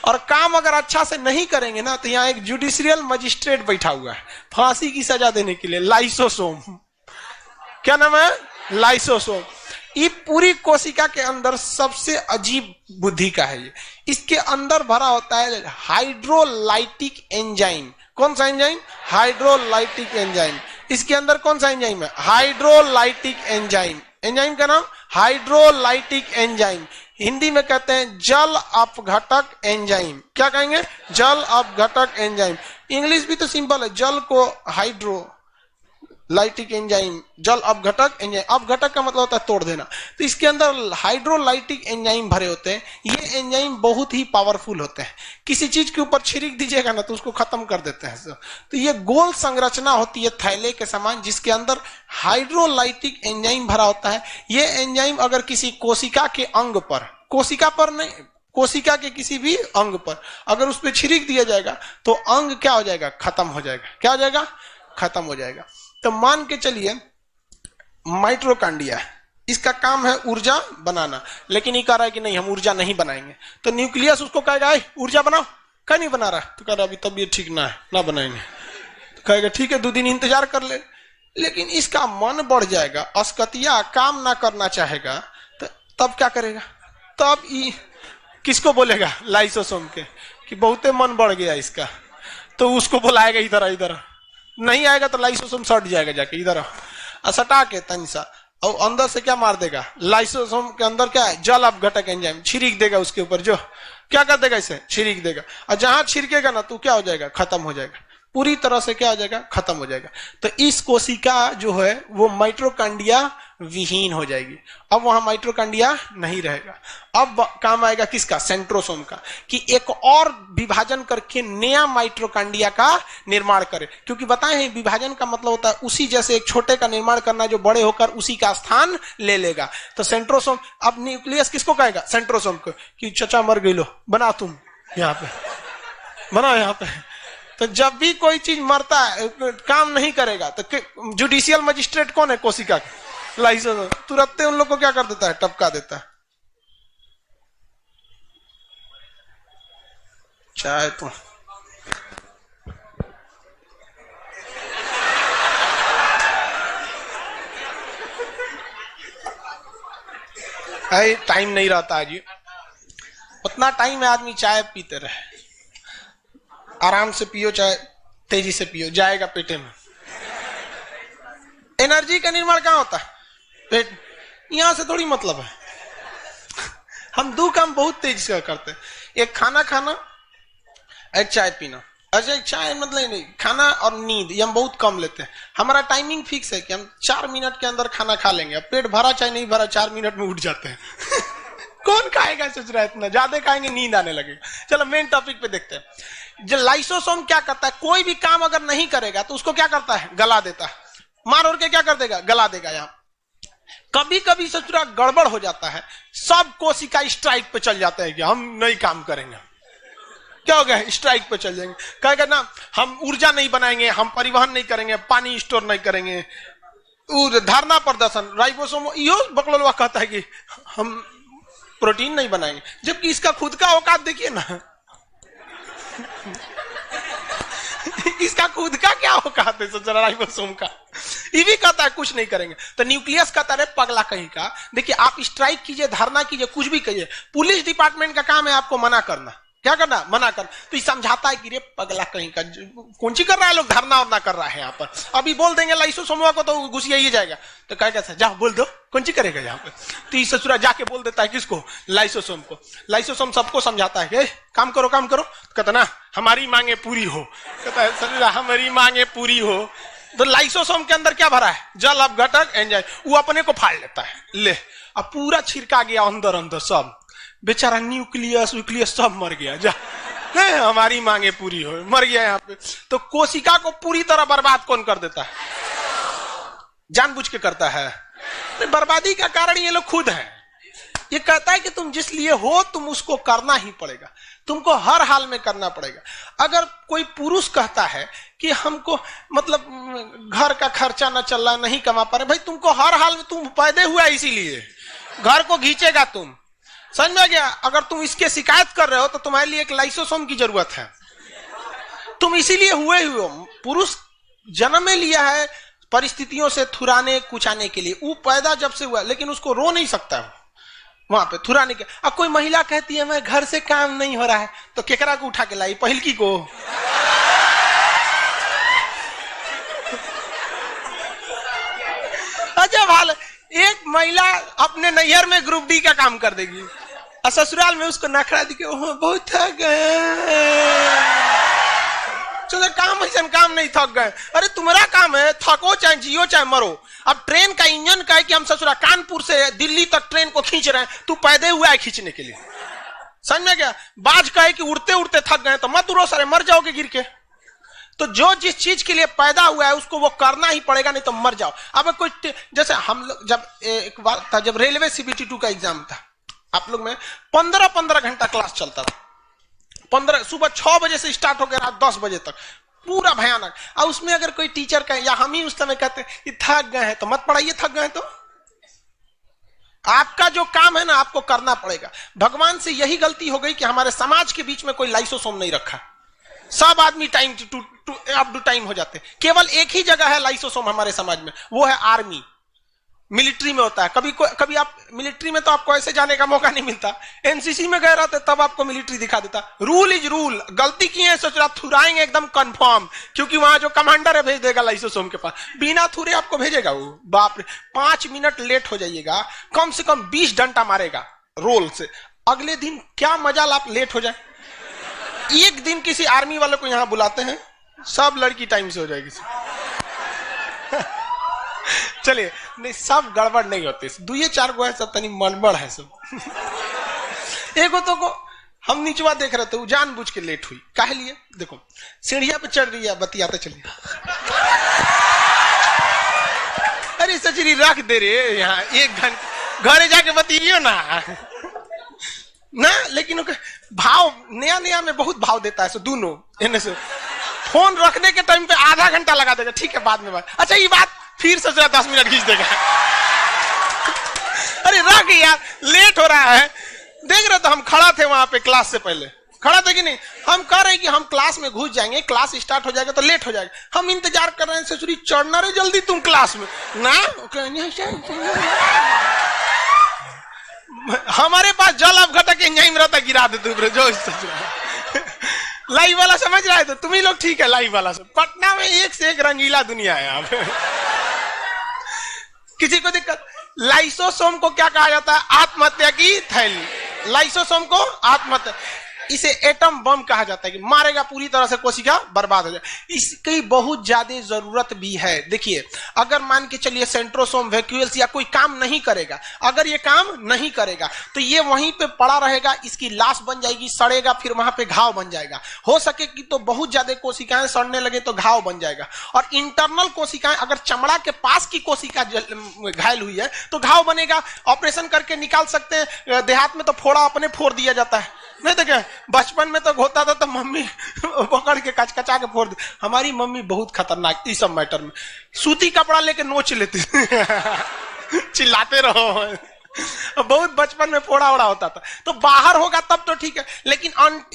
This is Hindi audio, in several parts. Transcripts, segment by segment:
और काम अगर अच्छा से नहीं करेंगे ना, तो यहाँ एक जुडिशियल मजिस्ट्रेट बैठा हुआ है फांसी की सजा देने के लिए, लाइसोसोम। क्या नाम है? लाइसोसोम। ये पूरी कोशिका के अंदर सबसे अजीब बुद्धि का है ये। इसके अंदर भरा होता है हाइड्रोलाइटिक एंजाइम। कौन सा एंजाइम? Hydrolytic enzyme. इसके अंदर कौन सा एंजाइम है? Hydrolytic enzyme. एंजाइम का नाम हाइड्रोलाइटिक एंजाइम। हिंदी में कहते हैं जल अपघटक एंजाइम। क्या कहेंगे? जल अपघटक एंजाइम। इंग्लिश भी तो सिंपल है, जल को हाइड्रो लाइटिक एंजाइम, जल अपघटक एंजाइम। अपघटक का मतलब होता है तोड़ देना। तो इसके अंदर हाइड्रोलाइटिक एंजाइम भरे होते हैं। ये एंजाइम बहुत ही पावरफुल होते हैं, किसी चीज के ऊपर छिड़क दीजिएगा ना तो उसको खत्म कर देते हैं। तो ये गोल संरचना होती है थैले के समान, जिसके अंदर हाइड्रोलाइटिक एंजाइम भरा होता है। ये एंजाइम अगर किसी कोशिका के अंग पर, कोशिका पर नहीं, कोशिका के किसी भी अंग पर अगर उस पर छिड़क दिया जाएगा तो अंग क्या हो जाएगा? खत्म हो जाएगा। क्या हो जाएगा? खत्म हो जाएगा। तो मान के चलिए माइटोकॉन्ड्रिया, इसका काम है ऊर्जा बनाना, लेकिन ये कह रहा है कि नहीं हम ऊर्जा नहीं बनाएंगे। तो न्यूक्लियस उसको कहेगा ऊर्जा बनाओ, क्या नहीं बना रहा? तो कह रहा अभी तबीयत ठीक ना है, ना बनाएंगे। तो कहेगा ठीक है 2 दिन इंतजार कर ले। लेकिन इसका मन बढ़ जाएगा, अस्कतिया काम ना करना चाहेगा, तो तब क्या करेगा? तब ये किसको बोलेगा? लाइसोसोम के, कि बहुते मन बढ़ गया इसका। तो उसको बुलाएगा इधर इधर, नहीं आएगा तो लाइसोसोम सट जाएगा, जाके इधर सटा के तनिसा, और अंदर से क्या मार देगा? लाइसोसोम के अंदर क्या है? जल अपघटक एंजाइम छिड़क देगा उसके ऊपर। जो क्या कर देगा? इसे छिड़क देगा, और जहां छिड़केगा ना तो क्या हो जाएगा? खत्म हो जाएगा, पूरी तरह से क्या हो जाएगा? खत्म हो जाएगा। तो इस कोशिका जो है वो माइटोकॉन्ड्रिया विहीन हो जाएगी। अब वहां माइटोकॉन्ड्रिया नहीं रहेगा। अब काम आएगा किसका? सेंट्रोसोम का, कि एक और विभाजन करके नया माइटोकॉन्ड्रिया का निर्माण करे। क्योंकि बताए हैं विभाजन का मतलब होता है उसी जैसे एक छोटे का निर्माण करना जो बड़े होकर उसी का स्थान ले लेगा। तो सेंट्रोसोम, अब न्यूक्लियस किसको कहेगा? सेंट्रोसोम को, कि चचा मर गई लो, बना तुम यहाँ पे, बना यहाँ पे। तो जब भी कोई चीज मरता है, काम नहीं करेगा, तो जुडिशियल मजिस्ट्रेट कौन है? कोशिका का, लाइसोसोम। तुरंत उन लोग को क्या कर देता है? टपका देता है। चाहे तो टाइम नहीं रहता है जी, उतना टाइम है आदमी चाय पीते रहे। आराम से पियो, चाहे तेजी से पियो, जाएगा पेटे में। एनर्जी का निर्माण कहां होता है? पेट। यहां से थोड़ी मतलब है। हम 2 काम बहुत तेजी से करते हैं, एक खाना खाना, एक चाय पीना। अच्छा, चाय मतलब नहीं, खाना और नींद ये हम बहुत कम लेते हैं। हमारा टाइमिंग फिक्स है कि हम 4 मिनट के अंदर खाना खा लेंगे। अब पेट भरा चाहे नहीं भरा 4 मिनट में उठ जाते हैं। कौन खाएगा? सोच रहा है इतना ज्यादा खाएंगे नींद आने लगेगा। चलो मेन टॉपिक पे देखते हैं। जो लाइसोसोम क्या करता है, कोई भी काम अगर नहीं करेगा तो उसको क्या करता है? गला देता है। मार और के क्या कर देगा? गला देगा। यहाँ कभी कभी सोचरा गड़बड़ हो जाता है, सब कोशिका स्ट्राइक पे चल जाते हैं कि हम नहीं काम करेंगे। क्या हो गया? स्ट्राइक पे चल जाएंगे। कहेगा ना हम ऊर्जा नहीं बनाएंगे, हम परिवहन नहीं करेंगे, पानी स्टोर नहीं करेंगे, धारणा प्रदर्शन, राइबोसोम यो बकलोलवा कहता है कि हम प्रोटीन नहीं बनाएंगे, जबकि इसका खुद का औकात देखिए ना। इसका खुद का क्या औकात है सोचना राइबोसोम का। ये भी कहता है कुछ नहीं करेंगे। तो न्यूक्लियस कहता है पगला कहीं का, देखिए आप स्ट्राइक कीजिए, धारणा कीजिए, कुछ भी कहिए, पुलिस डिपार्टमेंट का काम है आपको मना करना। क्या करना? मना कर। तो ये समझाता है कि रे पगला कहीं का, कौन सी कर रहा है लोग, धारणा और ना कर रहा है यहाँ पर। अभी बोल देंगे लाइसोसोम को तो घुसिया ही जाएगा। तो कहेगा सर जाओ बोल दो, कौन सी करेगा यहाँ पे। तो ये ससुरा जाके बोल देता है किसको? लाइसोसोम को। लाइसोसोम सबको समझाता है काम करो काम करो। कहता ना हमारी मांगे पूरी हो। कहता है सर हमारी मांगे पूरी हो। तो लाइसोसोम के अंदर क्या भरा है? जल अपघटक एंजाइम। वो अपने को फाड़ लेता है, ले अब पूरा छिड़का गया अंदर अंदर सब। बेचारा न्यूक्लियस सब मर गया। जा हमारी मांगे पूरी हो, मर गया यहाँ पे। तो कोशिका को पूरी तरह बर्बाद कौन कर देता है? जानबूझ के करता है। तो बर्बादी का कारण ये लोग खुद है। ये कहता है कि तुम जिस लिए हो तुम उसको करना ही पड़ेगा, तुमको हर हाल में करना पड़ेगा। अगर कोई पुरुष कहता है कि हमको मतलब घर का खर्चा न चल रहा, नहीं कमा पा रहे, भाई तुमको हर हाल में, तुम पैदा हुआ इसीलिए घर को घींचेगा तुम। समझ में आ गया? अगर तुम इसके शिकायत कर रहे हो तो तुम्हारे लिए एक लाइसोसोम की जरूरत है। तुम इसीलिए हुए हो। पुरुष जन्म में लिया है परिस्थितियों से थुराने कुचाने के लिए। वो पैदा जब से हुआ, लेकिन उसको रो नहीं सकता वहां पे थुराने के। अब कोई महिला कहती है मैं घर से काम नहीं हो रहा है, तो केकरा को उठा के लाई? पहिलकी को। अजब हाल। एक महिला अपने नैहर में ग्रुप डी का काम कर देगी और ससुराल में उसको नखरा दी के बहुत थक गए। चलो काम ऐसा काम नहीं, थक गए। अरे तुम्हारा काम है थको चाहे जियो चाहे मरो। अब ट्रेन का इंजन कहे कि हम ससुरा कानपुर से दिल्ली तक ट्रेन को खींच रहे हैं, तू पैदे हुआ है खींचने के लिए। समझ में गया? बाज कहे कि उड़ते उड़ते थक गए, तो मत उड़ो सारे, मर जाओगे गिर के। तो जो जिस चीज के लिए पैदा हुआ है उसको वो करना ही पड़ेगा, नहीं तो मर जाओ। अब कोई जैसे हम लोग जब एक बार था, जब रेलवे CBT 2 का एग्जाम था, आप लोग में 15-15 घंटा क्लास चलता था। 15 सुबह 6 बजे से स्टार्ट हो गया रात 10 बजे तक, पूरा भयानक। और उसमें अगर कोई टीचर कहे या हम ही उस समय कहते कि थक गए हैं, तो मत पढ़ाइए। थक गए तो आपका जो काम है ना आपको करना पड़ेगा। भगवान से यही गलती हो गई कि हमारे समाज के बीच में कोई लाइसोसोम नहीं रखा। सब आदमी टाइम टू टाइम हो जाते। केवल एक ही जगह है लाइसोसोम हमारे समाज में, वो है आर्मी। मिलिट्री में होता है। कभी आप मिलिट्री में तो आपको ऐसे जाने का मौका नहीं मिलता। एनसीसी में गए रहते तब आपको मिलिट्री दिखा देता। Rule is rule. गलती की है सोच रहा थुराएंगे एकदम कंफर्म, क्योंकि वहां जो कमांडर है भेज देगा लाइसोसोम के पास, बिना थुरे आपको भेजेगा वो। बाप रे, 5 मिनट लेट हो जाइएगा कम से कम 20 डंडा मारेगा रोल से। अगले दिन क्या मजाल आप लेट हो जाए। एक दिन किसी आर्मी वाले को यहां बुलाते हैं, सब लड़की टाइम से हो जाएगी। चलिए, नहीं सब गड़बड़ नहीं होती, 2-4 गो है सब तनी मनबड़ है सब। एगो तो को हम नीचवा देख रहे थे, वो जानबूझ के लेट हुई। काहे लिए? देखो सीढ़िया पे चढ़ रही है, बतियाते चलिए। अरे सचरी रख दे रे यहाँ 1 घंटे, घरे जाके बतियो ना लेकिन भाव नया में बहुत भाव देता है। सो दोनों इन्हें से फोन रखने के टाइम पे आधा घंटा लगा देगा। ठीक है बाद में बात। अच्छा ये बात फिर से 10 मिनट खींच देगा। अरे रख यार, लेट हो रहा है। देख रहे तो हम खड़ा थे वहां पे क्लास से पहले, खड़ा थे कि नहीं? हम कह रहे कि हम क्लास में घुस जाएंगे, क्लास स्टार्ट हो जाएगा तो लेट हो जाएगा। हम इंतजार कर रहे हैं ससुरी चढ़ना रे जल्दी तुम क्लास में ना। हमारे पास जल अब घटक यहीं रहता, गिरा दे तू जो लाइव वाला समझ रहा है। तो तुम ही लोग ठीक है लाइव वाला से। पटना में एक से एक रंगीला दुनिया है यहाँ पे। किसी को दिक्कत? लाइसोसोम को क्या कहा जाता है? आत्महत्या की थैली। लाइसोसोम को आत्महत्या, इसे एटम बम कहा जाता है कि मारेगा पूरी तरह से, कोशिका बर्बाद हो जाए। इसकी बहुत ज्यादा जरूरत भी है। देखिए अगर मान के चलिए सेंट्रोसोम वैक्यूल्स या कोई काम नहीं करेगा, अगर ये काम नहीं करेगा तो ये वहीं पे पड़ा रहेगा, इसकी लाश बन जाएगी, सड़ेगा, फिर वहां पे घाव बन जाएगा। हो सके कि तो बहुत ज्यादा कोशिकाएं सड़ने लगे तो घाव बन जाएगा। और इंटरनल कोशिकाएं, अगर चमड़ा के पास की कोशिका घायल हुई है तो घाव बनेगा, ऑपरेशन करके निकाल सकते हैं। देहात में तो फोड़ा अपने फोड़ दिया जाता है, नहीं देखे? बचपन में तो होता था तो मम्मी पकड़ के कचकचा के फोड़ दी। हमारी मम्मी बहुत खतरनाक इस सब मैटर में, सूती कपड़ा लेके नोच लेती चिल्लाते रहो। बहुत बचपन में फोड़ा ओड़ा होता था। तो बाहर होगा तब तो ठीक है, लेकिन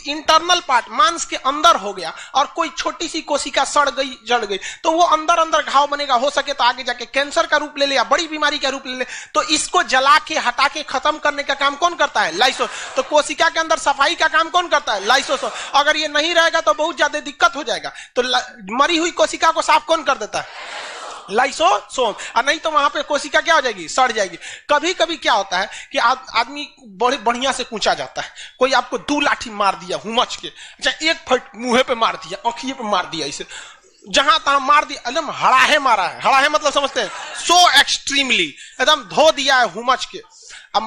इंटरनल पार्ट मांस के अंदर हो गया और कोई छोटी सी कोशिका सड़ गई जड़ गई तो वो अंदर अंदर घाव बनेगा। हो सके तो आगे जाके कैंसर का रूप ले ले या बड़ी बीमारी का रूप ले ले। तो इसको जला के हटा के खत्म करने का काम कौन करता है? लाइसो। तो कोशिका के अंदर सफाई का काम कौन करता है? लाइसोसोम। अगर ये नहीं रहेगा तो बहुत ज्यादा दिक्कत हो जाएगा। तो मरी हुई कोशिका को साफ कौन कर देता है? लाइसोसोम। और नहीं तो वहां पे कोशिका क्या हो जाएगी? सड़ जाएगी। कभी कभी क्या होता है कि आदमी बड़े बढ़िया से कूचा जाता है, कोई आपको 2 लाठी मार दिया हुमच के, अच्छा 1 फट मुंह पे मार दिया, आंखिए पे मार दिया, इसे जहां तहां मार दिया, एकदम हड़ाहे मारा है। हड़ाहे मतलब समझते हैं? सो एक्सट्रीमली एकदम धो दिया है हुमच के। अब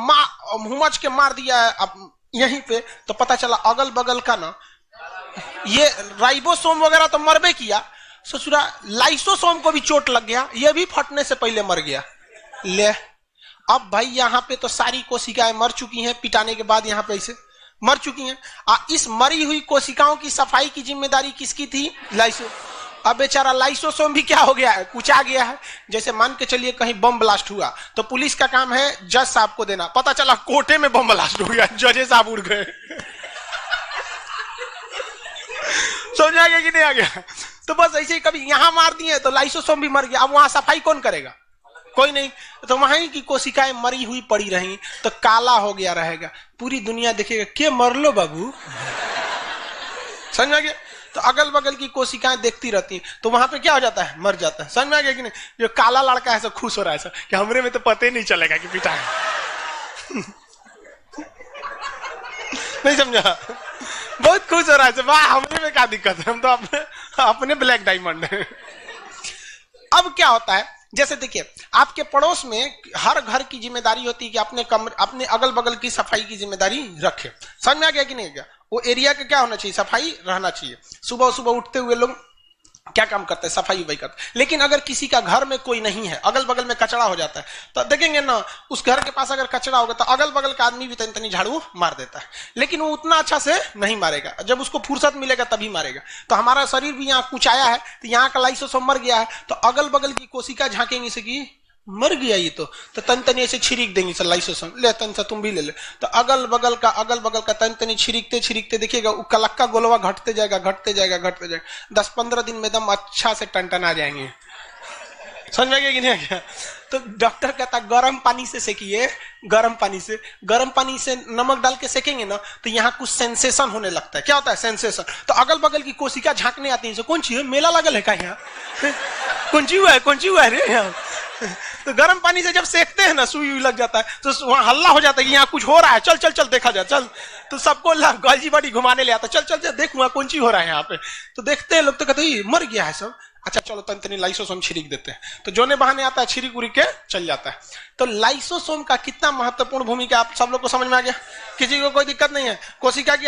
हुमच के मार दिया है अब यहीं पे, तो पता चला अगल बगल का ना ये राइबोसोम वगैरह तो मरबे किया, ससुरा लाइसोसोम को भी चोट लग गया, ये भी फटने से पहले मर गया। ले अब भाई यहाँ पे तो सारी कोशिकाएं मर चुकी हैं, पिटाने के बाद यहाँ पे ऐसे मर चुकी हैं। इस मरी हुई कोशिकाओं की सफाई की जिम्मेदारी किसकी थी? लाइसो। अब बेचारा लाइसोसोम भी क्या हो गया है, कुचा गया है। जैसे मान के चलिए कहीं बम ब्लास्ट हुआ तो पुलिस का काम है जज साहब को देना, पता चला कोर्टे में बम ब्लास्ट हो गया, जज साहब उड़ गए। समझ आ गया कि नहीं आ गया? तो बस ऐसे ही कभी यहां मार दिए तो लाइसोसोम भी मर गया, अब वहां सफाई कौन करेगा? कोई नहीं। तो वहीं की कोशिकाएं मरी हुई पड़ी रही तो काला हो गया रहेगा, पूरी दुनिया देखेगा के मर लो बाबू। समझ में आ गया? तो अगल बगल की कोशिकाएं देखती रहती हैं तो वहां पे क्या हो जाता है, मर जाता है। समझ में आ गया कि नहीं? जो काला लड़का है सब खुश हो रहा है, सब कि हमरे में तो पता ही नहीं चलेगा कि पिटा है। नहीं समझा? बहुत खुश हो रहा है, वाह हमरे में क्या दिक्कत है, हम तो अपने ब्लैक डायमंड है। अब क्या होता है, जैसे देखिए आपके पड़ोस में हर घर की जिम्मेदारी होती है कि अपने कमरे, अपने अगल बगल की सफाई की जिम्मेदारी रखे। समझ में आ गया कि नहीं गया? वो एरिया का क्या होना चाहिए, सफाई रहना चाहिए। सुबह सुबह उठते हुए लोग क्या काम करते हैं, सफाई वही करते हैं। लेकिन अगर किसी का घर में कोई नहीं है, अगल बगल में कचरा हो जाता है, तो देखेंगे ना उस घर के पास अगर कचरा होगा तो अगल बगल का आदमी भी तनी झाड़ू मार देता है, लेकिन वो उतना अच्छा से नहीं मारेगा, जब उसको फुर्सत मिलेगा तभी मारेगा। तो हमारा शरीर भी यहाँ कुचाया है तो यहाँ का लाइसोसोम मर गया है, तो अगल बगल की कोशिका झांकेंगे से कि मर गया ये तो तन तनी ऐसे छिड़क देंगे सर लाइसोसोम, ले तन सा तुम भी ले ले। तो अगल बगल का तन तनी छिड़कते छिड़कते देखिएगा वो कलक्का गोलवा घटते जाएगा घटते जाएगा घटते जाएगा, 10-15 दिन में एकदम अच्छा से टन आ जाएंगे। समझ में गया कि नहीं गया? तो डॉक्टर कहता गर्म पानी से सेकिए, गर्म पानी से नमक डाल के सेकेंगे ना तो यहाँ कुछ सेंसेशन होने लगता है। क्या होता है सेंसेशन? तो अगल बगल की कोशिका झांकने आती है, कौन सी है, मेला लगल है क्या यहाँ, कौन सी हुआ है रे यहाँ। तो गर्म पानी से जब सेकते हैं ना सुई लग जाता है तो वहां हल्ला हो जाता है कि यहाँ कुछ हो रहा है, चल चल चल देखा जाए, चल। तो सबको गलजी बड़ी घुमाने ले आता, चल चल चल देख वहां कौन सी हो रहा है यहाँ पे। तो देखते हैं लोग तो कहते हैं मर गया है सब, अच्छा चलो तनी लाइसोसोम छिड़क देते हैं। तो जोने बहाने आता है छिड़क उड़क के चल जाता है। तो लाइसोसोम का कितना महत्वपूर्ण भूमिका आप सब लोग को समझ में आ गया? किसी को कोई दिक्कत नहीं है? कोशिका की